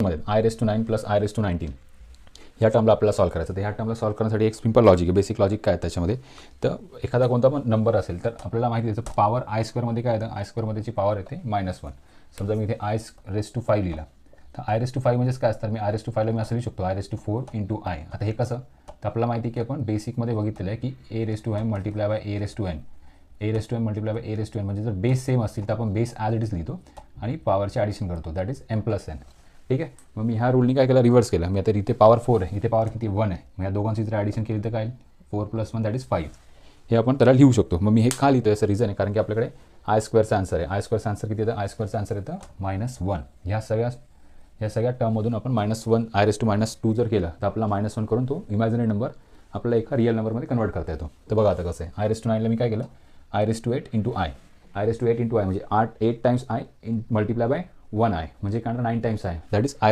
मध्ये I raise to 9 plus I raise to 19 ह्या टर्मला आपल्याला सॉल्व करायचं. तर ह्या टर्मला सॉल्व करण्यासाठी एक सिंपल लॉजिक आहे, बेसिक लॉजिक काय आहे त्याच्यामध्ये. तर एखादा कोणता पण नंबर असेल तर आपल्याला माहिती आहे त्याचं पॉवर आय स्क्वेअरमध्ये काय येतं, आय स्क्वेअरमध्येची पॉवर येते -1. समजा मी इथे आय रेस टू 5 लिहिला, तर आय रेस टू 5 म्हणजेच काय असतं, मी आय रेस टू 5ला मी असं लिहू शकतो I raise to 4 into I. आता हे कसं, तर आपल्याला माहिती आहे की आपण बेसिकमध्ये बघितलेलं आहे की a raise to m multiply by a raise to n, a raise to m multiply by a raise to n, म्हणजे जर बेस सेम असतील तर आपण बेस ॲज इट इज लिहितो आणि पॉवरचे ॲडिशन करतो, that is M plus N. ठीक आहे. मग मी ह्या रूलनी काय केलं, रिव्हर्स केलं. मी आता इथे पॉवर 4 आहे, इथे पॉवर किती 1 आहे. मग या दोघांची जर ॲडिशन केली तर काय 4 + 1 दॅट इज 5. हे आपण त्याला लिहू शकतो. मग मी हे का लिहितो याचं रिझन आहे कारण की आपल्याकडे आय स्क्वेअरचा आन्सर आहे. आय स्क्वेअरचा आन्सर किती येतं, आय स्क्वेअरचा आन्सर येतं -1. ह्या सगळ्या टर्ममधून आपण -1 आय रेस टू -2 जर केलं तर आपला -1 करून तो इमॅजिनरी नंबर आपल्याला एका रिअल नंबरमध्ये कन्वर्ट करता येतो. तर बघा आता कसं आहे, आय रेस टू 9ला मी काय केलं, I raise to 8 into I. I raise to 8 into I म्हणजे 8 times I multiply by 1 I म्हणजे काय 9 times I, that is I